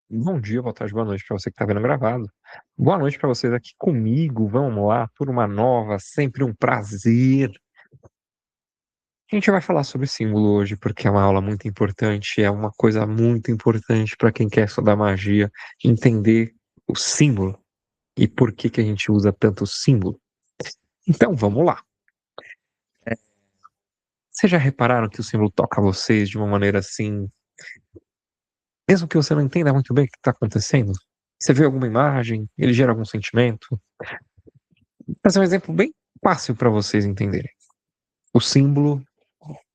Bom dia, boa tarde, boa noite para você que está vendo gravado. Boa noite para vocês aqui comigo. Vamos lá, turma nova, sempre um prazer. A gente vai falar sobre símbolo hoje porque é uma aula muito importante, é uma coisa muito importante para quem quer estudar magia, entender o símbolo e por que que a gente usa tanto símbolo. Então, vamos lá. Vocês já repararam que o símbolo toca vocês de uma maneira assim, mesmo que você não entenda muito bem o que está acontecendo? Você vê alguma imagem, ele gera algum sentimento? Vou fazer um exemplo bem fácil para vocês entenderem. O símbolo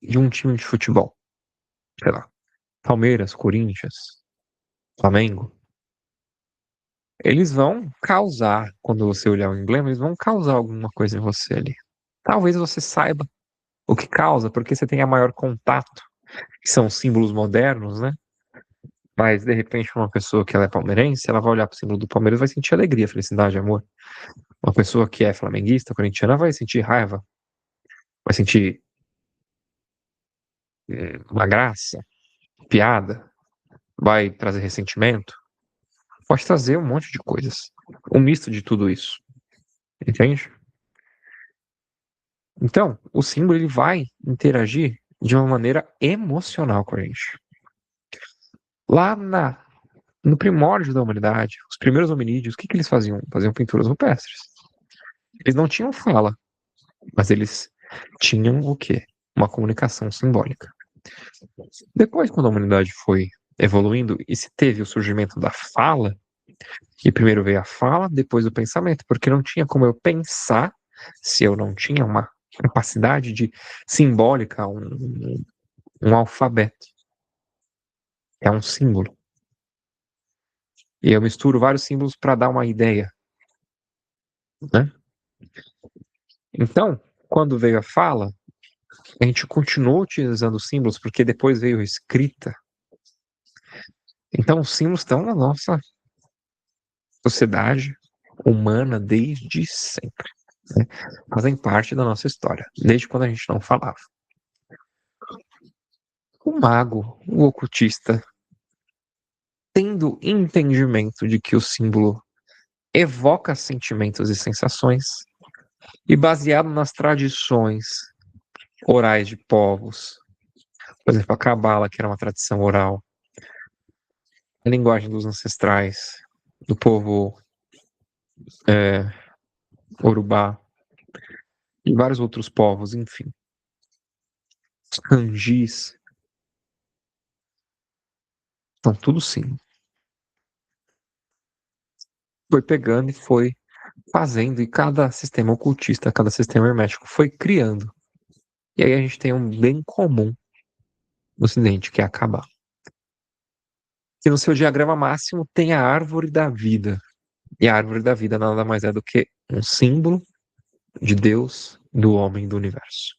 de um time de futebol, sei lá, Palmeiras, Corinthians, Flamengo, eles vão causar, quando você olhar o emblema, eles vão causar alguma coisa em você ali. Talvez você saiba o que causa, porque você tenha maior contato, que são símbolos modernos, né? Mas, de repente, uma pessoa que ela é palmeirense, ela vai olhar para o símbolo do Palmeiras e vai sentir alegria, felicidade, amor. Uma pessoa que é flamenguista, corintiana, vai sentir raiva, vai sentir uma graça, piada, vai trazer ressentimento, pode trazer um monte de coisas. Um misto de tudo isso. Entende? Então, o símbolo ele vai interagir de uma maneira emocional com a gente. Lá no primórdio da humanidade, os primeiros hominídeos, o que que eles faziam? Faziam pinturas rupestres. Eles não tinham fala, mas eles tinham o quê? Uma comunicação simbólica. Depois, quando a humanidade foi evoluindo e se teve o surgimento da fala, e primeiro veio a fala, depois o pensamento, porque não tinha como eu pensar se eu não tinha uma capacidade de simbólica, um alfabeto. É um símbolo. E eu misturo vários símbolos para dar uma ideia, né? Então, quando veio a fala, a gente continuou utilizando símbolos porque depois veio a escrita. Então, os símbolos estão na nossa sociedade humana desde sempre, né? Fazem parte da nossa história, desde quando a gente não falava. O mago, o ocultista, tendo entendimento de que o símbolo evoca sentimentos e sensações, e baseado nas tradições orais de povos, por exemplo, a Cabala, que era uma tradição oral, a linguagem dos ancestrais, do povo é, Urubá, e vários outros povos, enfim, os kanjis, então tudo sim. Foi pegando e foi fazendo, e cada sistema ocultista, cada sistema hermético foi criando. E aí a gente tem um bem comum no Ocidente, que é a Cabala. Que no seu diagrama máximo tem a árvore da vida. E a árvore da vida nada mais é do que um símbolo de Deus, do homem, do universo.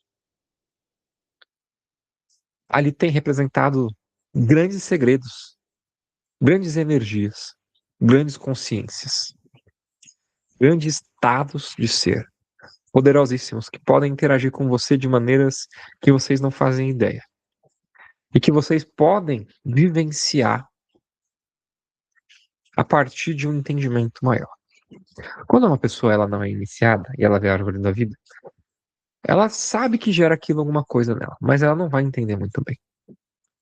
Ali tem representado grandes segredos, grandes energias, grandes consciências, grandes estados de ser, poderosíssimos, que podem interagir com você de maneiras que vocês não fazem ideia. E que vocês podem vivenciar a partir de um entendimento maior. Quando uma pessoa ela não é iniciada e ela vê a árvore da vida, ela sabe que gera aquilo alguma coisa nela, mas ela não vai entender muito bem.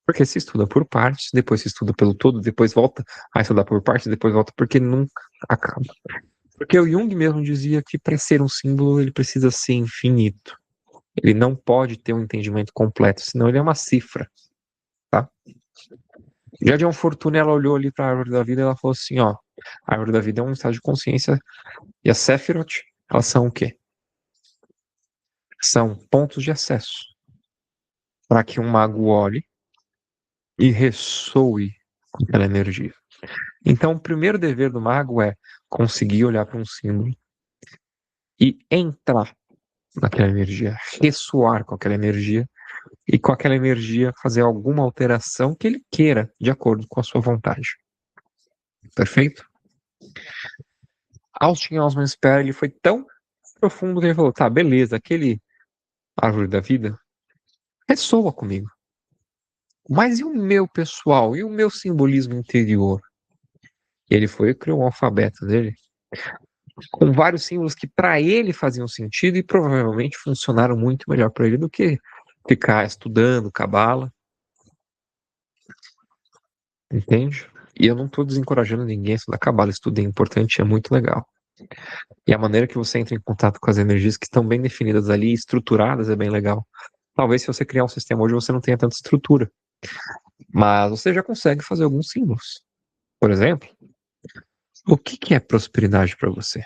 Porque se estuda por partes, depois se estuda pelo todo, depois volta a estudar por partes, depois volta porque nunca acaba. Porque o Jung mesmo dizia que para ser um símbolo ele precisa ser infinito. Ele não pode ter um entendimento completo, senão ele é uma cifra, tá? Já John Fortune, ela olhou ali para a árvore da vida e ela falou assim, ó, a árvore da vida é um estado de consciência e a Sephiroth, elas são o quê? São pontos de acesso para que um mago olhe e ressoe com aquela energia. Então, o primeiro dever do mago é conseguir olhar para um símbolo e entrar naquela energia, ressoar com aquela energia e com aquela energia fazer alguma alteração que ele queira, de acordo com a sua vontade. Perfeito? Austin Osman Spare, ele foi tão profundo que ele falou, tá, beleza, aquele árvore da vida ressoa comigo. Mas e o meu pessoal? E o meu simbolismo interior? E ele foi e criou um alfabeto dele com vários símbolos que para ele faziam sentido e provavelmente funcionaram muito melhor para ele do que ficar estudando cabala, entende? E eu não estou desencorajando ninguém a estudar cabala, estudar é importante, é muito legal. E a maneira que você entra em contato com as energias que estão bem definidas ali, estruturadas, é bem legal. Talvez se você criar um sistema hoje você não tenha tanta estrutura, mas você já consegue fazer alguns símbolos. Por exemplo, o que é prosperidade para você?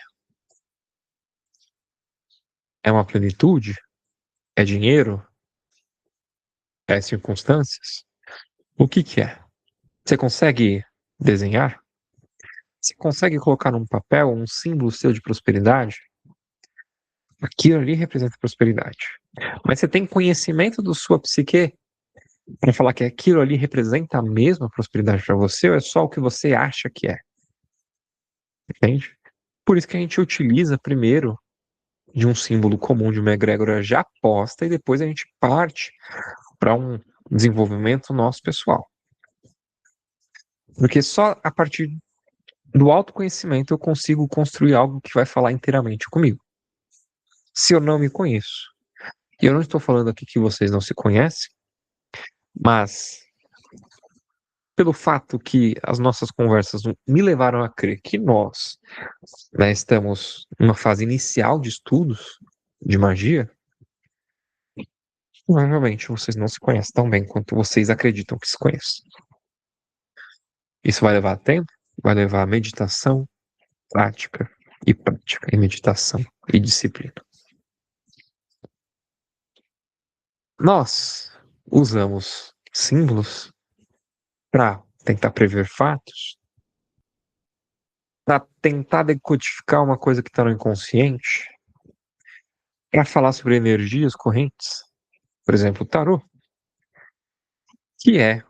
É uma plenitude? É dinheiro? É circunstâncias? O que é? Você consegue desenhar? Você consegue colocar num papel um símbolo seu de prosperidade? Aquilo ali representa prosperidade. Mas você tem conhecimento da sua psique para falar que aquilo ali representa a mesma prosperidade para você ou é só o que você acha que é? Entende? Por isso que a gente utiliza primeiro de um símbolo comum de uma egrégora já posta e depois a gente parte para um desenvolvimento nosso pessoal. Porque só a partir do autoconhecimento eu consigo construir algo que vai falar inteiramente comigo. Se eu não me conheço, e eu não estou falando aqui que vocês não se conhecem, mas pelo fato que as nossas conversas me levaram a crer que nós, né, estamos numa fase inicial de estudos de magia, provavelmente vocês não se conhecem tão bem quanto vocês acreditam que se conhecem. Isso vai levar tempo, vai levar meditação, prática e meditação e disciplina. Nós usamos símbolos para tentar prever fatos, para tentar decodificar uma coisa que está no inconsciente, para falar sobre energias correntes, por exemplo, o tarô, que é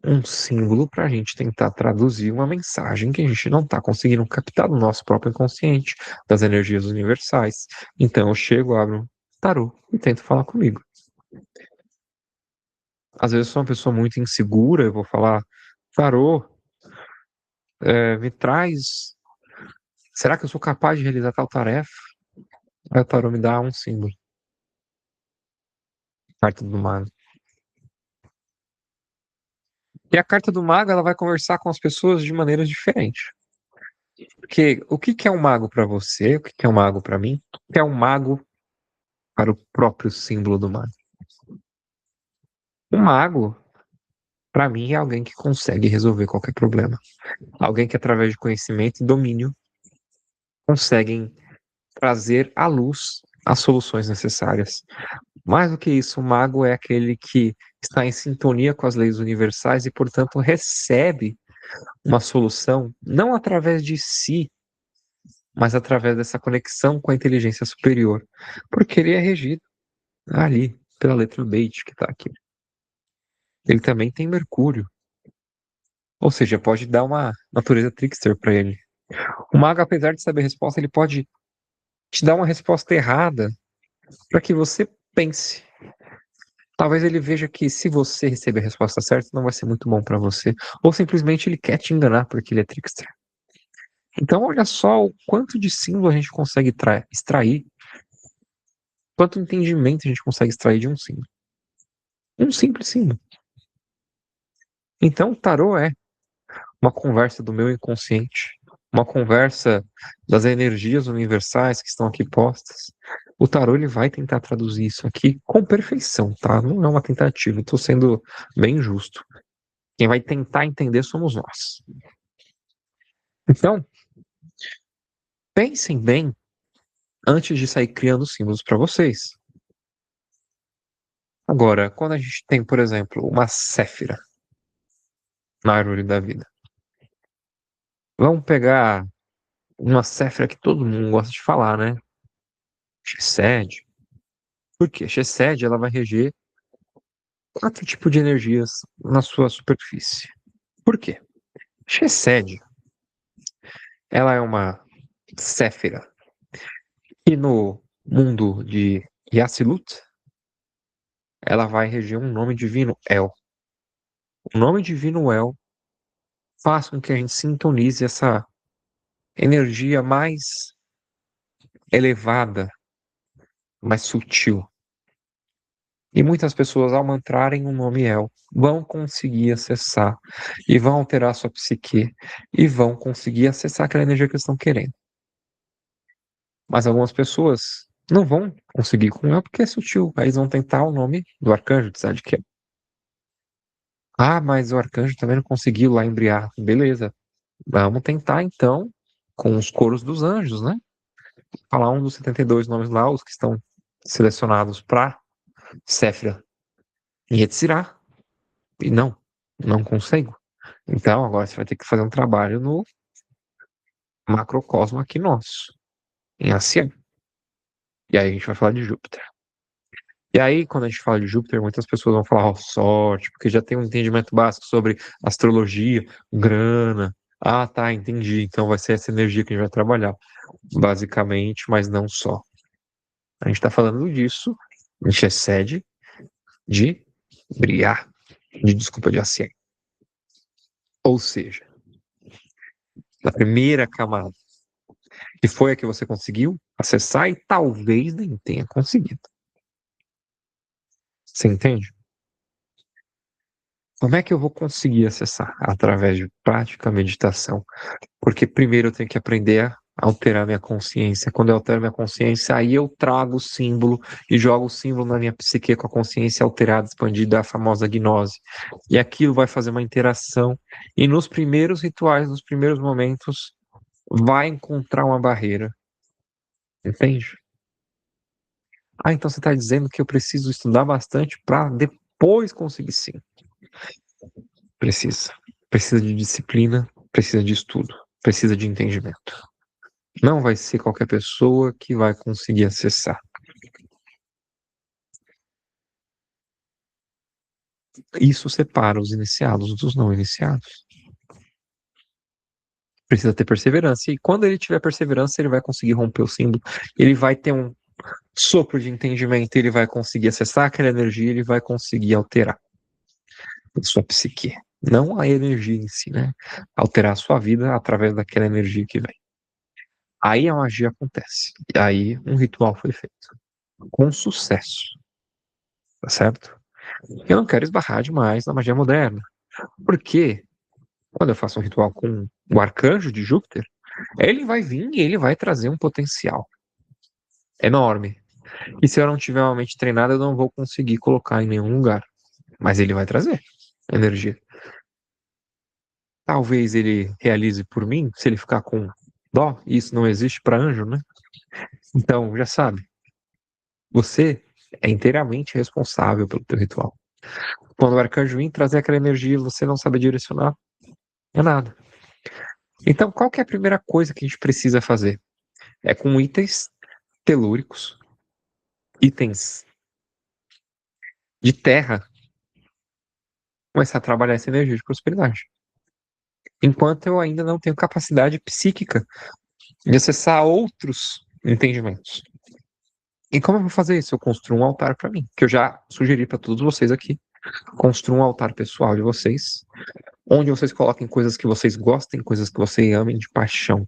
um símbolo para a gente tentar traduzir uma mensagem que a gente não está conseguindo captar do nosso próprio inconsciente, das energias universais. Então eu chego, abro um tarô e tento falar comigo. Às vezes eu sou uma pessoa muito insegura, eu vou falar, tarô, me traz. Será que eu sou capaz de realizar tal tarefa? Aí o tarô me dá um símbolo, carta do mago. E a carta do mago, ela vai conversar com as pessoas de maneiras diferentes. Porque o que que é um mago para você? O que que é um mago para mim? O que é um mago para o próprio símbolo do mago? Um mago, para mim, é alguém que consegue resolver qualquer problema. Alguém que, através de conhecimento e domínio, conseguem trazer à luz as soluções necessárias. Mais do que isso, o mago é aquele que está em sintonia com as leis universais e, portanto, recebe uma solução não através de si, mas através dessa conexão com a inteligência superior, porque ele é regido ali pela letra Beit que está aqui. Ele também tem Mercúrio, ou seja, pode dar uma natureza trickster para ele. O mago, apesar de saber a resposta, ele pode te dar uma resposta errada para que você pense. Talvez ele veja que se você receber a resposta certa, não vai ser muito bom para você, ou simplesmente ele quer te enganar porque ele é trickster. Então, olha só o quanto de símbolo a gente consegue extrair, quanto entendimento a gente consegue extrair de um símbolo. Um simples símbolo. Então, o tarô é uma conversa do meu inconsciente, uma conversa das energias universais que estão aqui postas. O tarô ele vai tentar traduzir isso aqui com perfeição, tá? Não é uma tentativa, estou sendo bem justo. Quem vai tentar entender somos nós. Então, pensem bem antes de sair criando símbolos para vocês. Agora, quando a gente tem, por exemplo, uma séfira na árvore da vida, vamos pegar uma séfira que todo mundo gosta de falar, né? Chesed. Por quê? Chesed, ela vai reger 4 tipos de energias na sua superfície. Por quê? Chesed, ela é uma séfira e no mundo de Yassilut, ela vai reger um nome divino, El. O nome divino El faz com que a gente sintonize essa energia mais elevada, mais sutil. E muitas pessoas, ao mantrarem o nome El, vão conseguir acessar e vão alterar sua psique e vão conseguir acessar aquela energia que eles estão querendo. Mas algumas pessoas não vão conseguir com El porque é sutil. Aí eles vão tentar o nome do arcanjo de Zadkiel. Ah, mas o arcanjo também não conseguiu lá embriar. Beleza. Vamos tentar então com os coros dos anjos, né? Falar um dos 72 nomes lá, os que estão selecionados para Séfira e Yetzirah. E não consigo. Então agora você vai ter que fazer um trabalho no macrocosmo aqui nosso, em Acian. E aí a gente vai falar de Júpiter. E aí, quando a gente fala de Júpiter, muitas pessoas vão falar, ó, sorte, porque já tem um entendimento básico sobre astrologia, grana. Ah, tá, entendi. Então vai ser essa energia que a gente vai trabalhar, basicamente, mas não só. A gente está falando disso, a gente excede de Briar, desculpa, de Acian. Ou seja, a primeira camada, que foi a que você conseguiu acessar e talvez nem tenha conseguido. Você entende? Como é que eu vou conseguir acessar? Através de prática, meditação. Porque primeiro eu tenho que aprender a alterar minha consciência. Quando eu altero minha consciência, aí eu trago o símbolo e jogo o símbolo na minha psique com a consciência alterada, expandida, a famosa gnose. E aquilo vai fazer uma interação. E nos primeiros rituais, nos primeiros momentos, vai encontrar uma barreira. Entende? Ah, então você está dizendo que eu preciso estudar bastante para depois conseguir sim. Precisa. Precisa de disciplina, precisa de estudo, precisa de entendimento. Não vai ser qualquer pessoa que vai conseguir acessar. Isso separa os iniciados dos não iniciados. Precisa ter perseverança. E quando ele tiver perseverança, ele vai conseguir romper o símbolo. Ele vai ter um sopro de entendimento, ele vai conseguir acessar aquela energia, ele vai conseguir alterar a sua psique. Não a energia em si, né? Alterar a sua vida através daquela energia que vem. Aí a magia acontece. E aí um ritual foi feito. Com sucesso. Tá certo? Eu não quero esbarrar demais na magia moderna. Porque quando eu faço um ritual com o arcanjo de Júpiter, ele vai vir e ele vai trazer um potencial enorme. E se eu não tiver uma mente treinada, eu não vou conseguir colocar em nenhum lugar. Mas ele vai trazer energia. Talvez ele realize por mim, se ele ficar com dó, isso não existe para anjo, né? Então, já sabe, você é inteiramente responsável pelo teu ritual. Quando o arcanjo vir trazer aquela energia e você não sabe direcionar, é nada. Então, qual que é a primeira coisa que a gente precisa fazer? É com itens telúricos, itens de terra, começar a trabalhar essa energia de prosperidade. Enquanto eu ainda não tenho capacidade psíquica de acessar outros entendimentos. E como eu vou fazer isso? Eu construo um altar para mim, que eu já sugeri para todos vocês aqui. Construa um altar pessoal de vocês, onde vocês coloquem coisas que vocês gostem, coisas que vocês amem de paixão,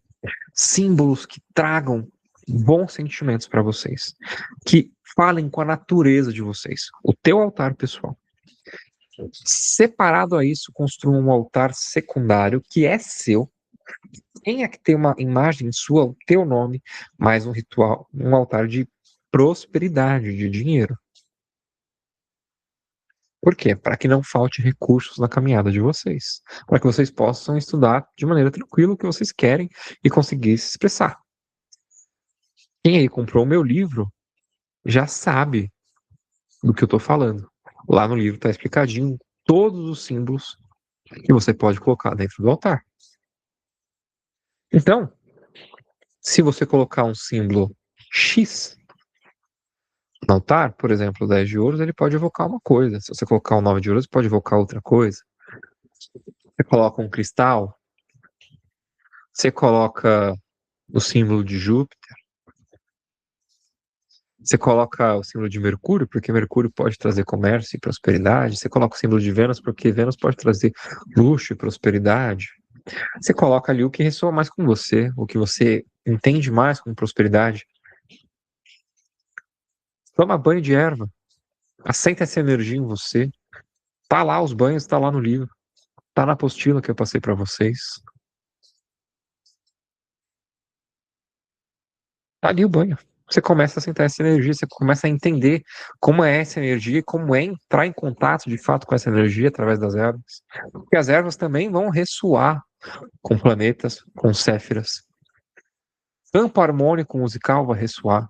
símbolos que tragam bons sentimentos para vocês, que falem com a natureza de vocês, o teu altar pessoal. Separado a isso, construa um altar secundário que é seu. Tenha que ter uma imagem sua, o teu nome, mais um ritual, um altar de prosperidade, de dinheiro. Por quê? Para que não falte recursos na caminhada de vocês. Para que vocês possam estudar de maneira tranquila o que vocês querem e conseguir se expressar. Quem aí comprou o meu livro já sabe do que eu estou falando. Lá no livro está explicadinho todos os símbolos que você pode colocar dentro do altar. Então, se você colocar um símbolo X no altar, por exemplo, o 10 de ouros, ele pode evocar uma coisa. Se você colocar o 9 de ouros, ele pode evocar outra coisa. Você coloca um cristal, você coloca o símbolo de Júpiter, você coloca o símbolo de Mercúrio, porque Mercúrio pode trazer comércio e prosperidade. Você coloca o símbolo de Vênus, porque Vênus pode trazer luxo e prosperidade. Você coloca ali o que ressoa mais com você, o que você entende mais como prosperidade. Toma banho de erva, aceita essa energia em você. Tá lá os banhos, tá lá no livro, tá na apostila que eu passei pra vocês. Tá ali o banho. Você começa a sentar essa energia, você começa a entender como é essa energia, como é entrar em contato de fato com essa energia através das ervas. Porque as ervas também vão ressoar com planetas, com céfiras. Campo harmônico musical vai ressoar,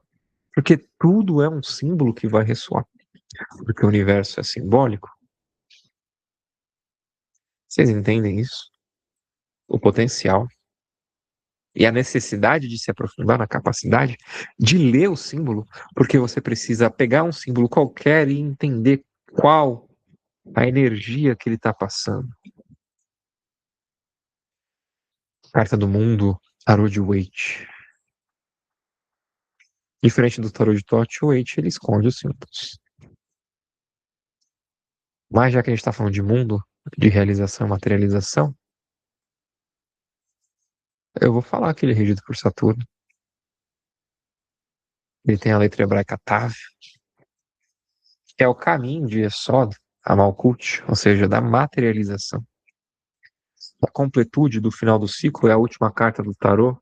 porque tudo é um símbolo que vai ressoar, porque o universo é simbólico. Vocês entendem isso? O potencial e a necessidade de se aprofundar na capacidade de ler o símbolo, porque você precisa pegar um símbolo qualquer e entender qual a energia que ele está passando. Carta do mundo, tarô de Waite. Diferente do tarô de Thoth, o Waite ele esconde os símbolos. Mas já que a gente está falando de mundo, de realização, materialização, eu vou falar que ele é regido por Saturno. Ele tem a letra hebraica Tav, que é o caminho de Yesod a Malkuth, ou seja, da materialização. A completude do final do ciclo é a última carta do tarô,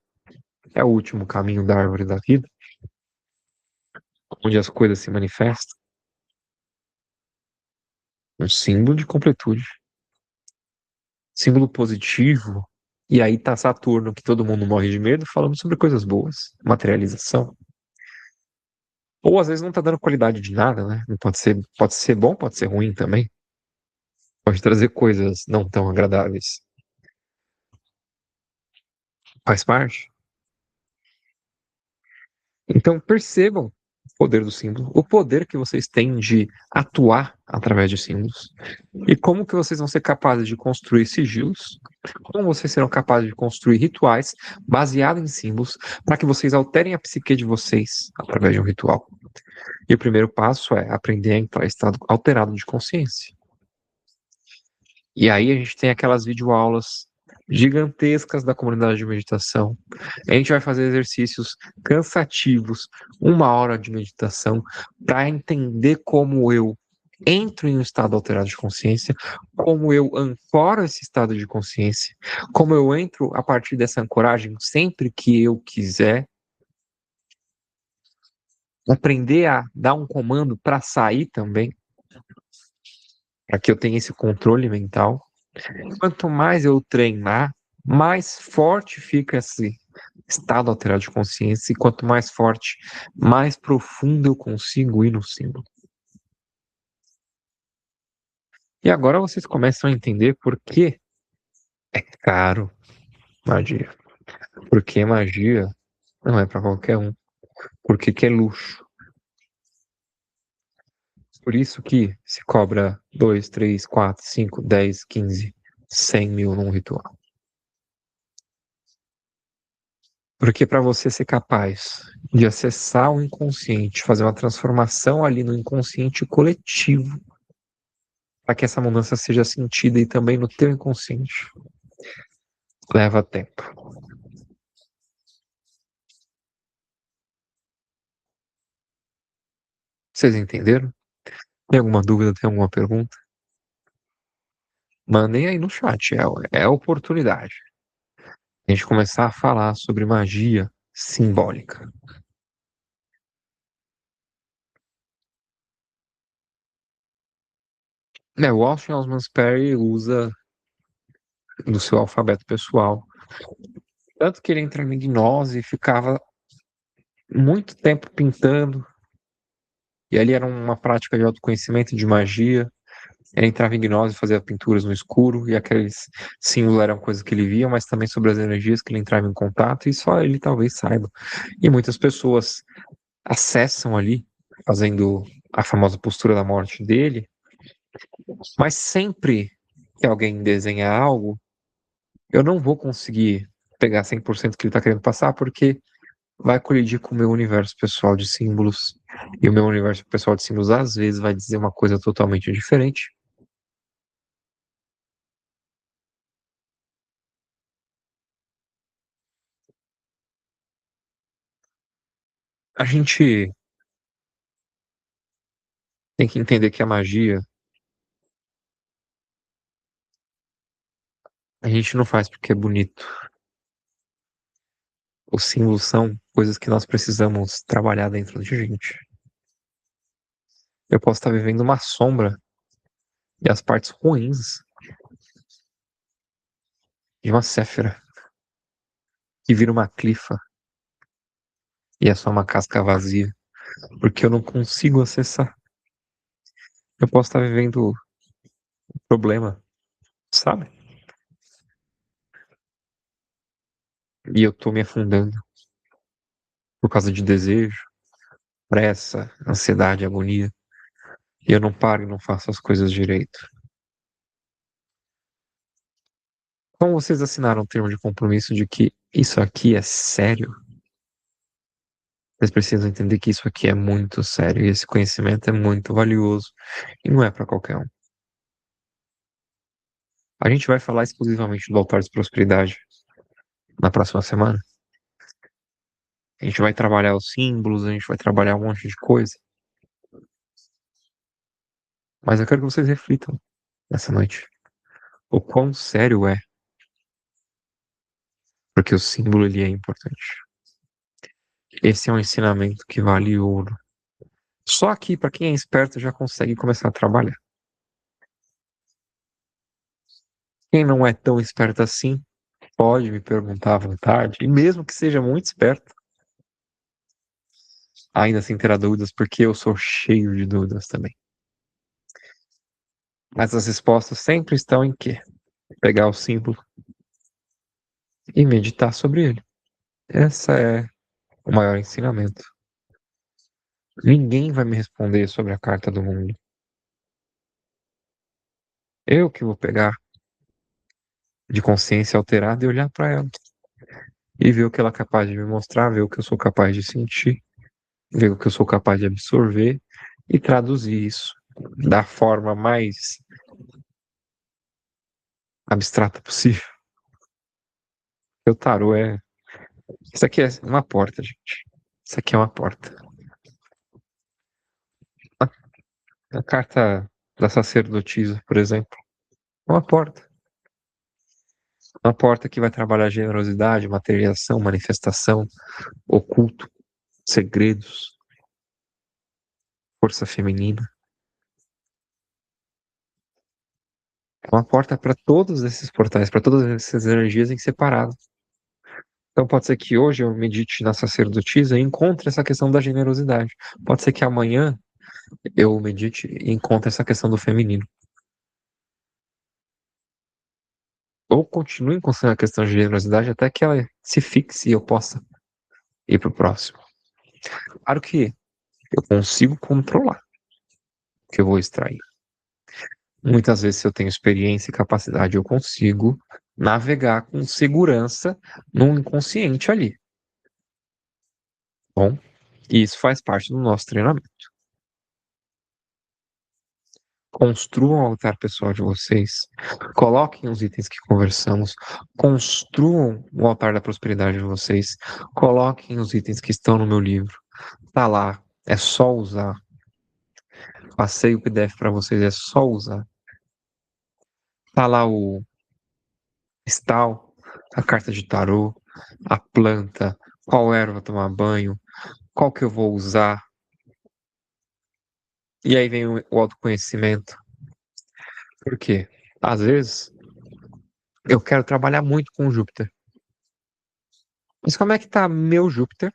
é o último caminho da árvore da vida, onde as coisas se manifestam. Um símbolo de completude, símbolo positivo. E aí tá Saturno, que todo mundo morre de medo, falando sobre coisas boas, materialização. Ou às vezes não tá dando qualidade de nada, né? Não pode ser bom, pode ser ruim também. Pode trazer coisas não tão agradáveis. Faz parte. Então percebam o poder do símbolo, o poder que vocês têm de atuar através de símbolos e como que vocês vão ser capazes de construir sigilos, como vocês serão capazes de construir rituais baseados em símbolos para que vocês alterem a psique de vocês através de um ritual. E o primeiro passo é aprender a entrar em estado alterado de consciência. E aí a gente tem aquelas videoaulas gigantescas da comunidade de meditação. A gente vai fazer exercícios cansativos, 1 hora de meditação, para entender como eu entro em um estado alterado de consciência, como eu ancoro esse estado de consciência, como eu entro a partir dessa ancoragem sempre que eu quiser, aprender a dar um comando para sair também, para que eu tenha esse controle mental. Quanto mais eu treinar, mais forte fica esse estado alterado de consciência, e quanto mais forte, mais profundo eu consigo ir no símbolo. E agora vocês começam a entender por que é caro magia. Por que magia não é para qualquer um. Por que é luxo. Por isso que se cobra 2, 3, 4, 5, 10, 15, 100 mil num ritual. Porque para você ser capaz de acessar o inconsciente, fazer uma transformação ali no inconsciente coletivo, para que essa mudança seja sentida e também no teu inconsciente, leva tempo. Vocês entenderam? Tem alguma dúvida, tem alguma pergunta? Mandem aí no chat, é a oportunidade. A gente começar a falar sobre magia simbólica. O Austin Osman Spare usa do seu alfabeto pessoal. Tanto que ele entra em gnose e ficava muito tempo pintando. E ali era uma prática de autoconhecimento, de magia. Ele entrava em gnose, fazia pinturas no escuro, e aqueles símbolos eram coisas que ele via, mas também sobre as energias que ele entrava em contato, e só ele talvez saiba. E muitas pessoas acessam ali, fazendo a famosa postura da morte dele, mas sempre que alguém desenha algo, eu não vou conseguir pegar 100% que ele está querendo passar, porque vai colidir com o meu universo pessoal de símbolos, e o meu universo pessoal de símbolos às vezes vai dizer uma coisa totalmente diferente. A gente tem que entender que a magia, a gente não faz porque é bonito. Os símbolos são coisas que nós precisamos trabalhar dentro de gente. Eu posso estar vivendo uma sombra e as partes ruins de uma Séfira que vira uma clifa e é só uma casca vazia, porque eu não consigo acessar. Eu posso estar vivendo um problema, sabe? E eu tô me afundando por causa de desejo, pressa, ansiedade, agonia. E eu não paro e não faço as coisas direito. Como vocês assinaram um termo de compromisso de que isso aqui é sério, vocês precisam entender que isso aqui é muito sério e esse conhecimento é muito valioso e não é para qualquer um. A gente vai falar exclusivamente do altar de prosperidade na próxima semana. A gente vai trabalhar os símbolos, a gente vai trabalhar um monte de coisa. Mas eu quero que vocês reflitam nessa noite. O quão sério é, porque o símbolo ele é importante. Esse é um ensinamento que vale ouro. Só aqui, para quem é esperto, já consegue começar a trabalhar. Quem não é tão esperto assim, pode me perguntar à vontade, e mesmo que seja muito esperto, ainda assim terá dúvidas, porque eu sou cheio de dúvidas também. Mas as respostas sempre estão em quê? Pegar o símbolo e meditar sobre ele. Essa é o maior ensinamento. Ninguém vai me responder sobre a carta do mundo. Eu que vou pegar de consciência alterada e olhar para ela e ver o que ela é capaz de me mostrar, ver o que eu sou capaz de sentir, ver o que eu sou capaz de absorver e traduzir isso da forma mais abstrata possível. O tarô é. Isso aqui é uma porta, gente. Isso aqui é uma porta. A carta da sacerdotisa, por exemplo, é uma porta. Uma porta que vai trabalhar generosidade, materialização, manifestação, oculto, segredos, força feminina. É uma porta para todos esses portais, para todas essas energias em separado. Então pode ser que hoje eu medite na sacerdotisa e encontre essa questão da generosidade. Pode ser que amanhã eu medite e encontre essa questão do feminino. Ou continue encontrando a questão de generosidade até que ela se fixe e eu possa ir para o próximo. Claro que eu consigo controlar o que eu vou extrair. Muitas vezes, se eu tenho experiência e capacidade, eu consigo navegar com segurança no inconsciente ali. Bom, e isso faz parte do nosso treinamento. Construam o altar pessoal de vocês, coloquem os itens que conversamos, construam o altar da prosperidade de vocês, coloquem os itens que estão no meu livro. Tá lá, é só usar. Passei o PDF para vocês, é só usar. Tá lá o cristal, a carta de tarô, a planta, qual erva tomar banho, qual que eu vou usar. E aí vem o autoconhecimento. Por quê? Às vezes eu quero trabalhar muito com o Júpiter. Mas como é que tá meu Júpiter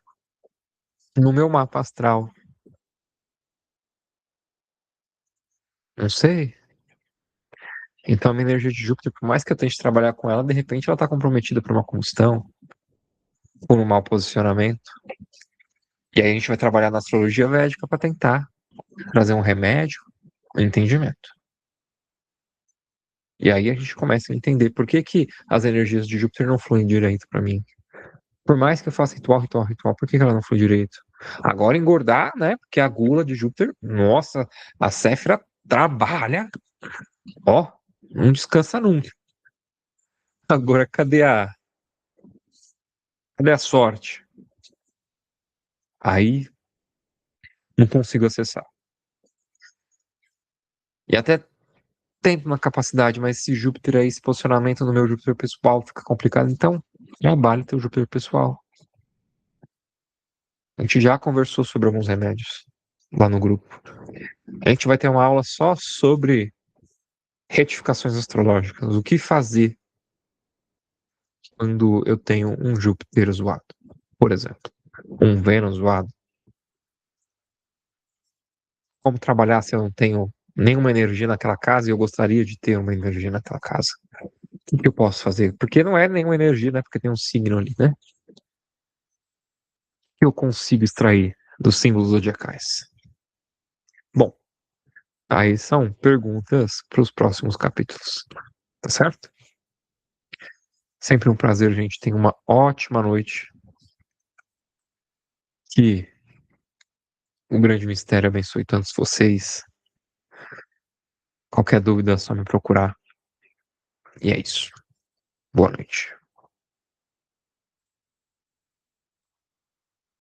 no meu mapa astral? Não sei. Então a minha energia de Júpiter, por mais que eu tente trabalhar com ela, de repente ela tá comprometida por uma combustão, por um mau posicionamento. E aí a gente vai trabalhar na astrologia védica para tentar trazer um remédio, um entendimento. E aí a gente começa a entender por que que as energias de Júpiter não fluem direito para mim. Por mais que eu faça ritual, ritual, ritual, por que que ela não flui direito? Agora engordar, né? Porque a gula de Júpiter, nossa, a Séfira trabalha, ó, não descansa nunca. Agora cadê a sorte? Aí não consigo acessar. E até tento uma capacidade, mas esse Júpiter aí, esse posicionamento no meu Júpiter pessoal fica complicado. Então, trabalhe teu Júpiter pessoal. A gente já conversou sobre alguns remédios lá no grupo. A gente vai ter uma aula só sobre retificações astrológicas. O que fazer quando eu tenho um Júpiter zoado, por exemplo, um Vênus zoado. Como trabalhar se eu não tenho nenhuma energia naquela casa e eu gostaria de ter uma energia naquela casa? O que eu posso fazer? Porque não é nenhuma energia, né? Porque tem um signo ali, né? Que eu consigo extrair dos símbolos zodiacais? Bom, aí são perguntas para os próximos capítulos, tá certo? Sempre um prazer, gente. Tenha uma ótima noite. Que o grande mistério abençoe tantos vocês. Qualquer dúvida é só me procurar. E é isso. Boa noite.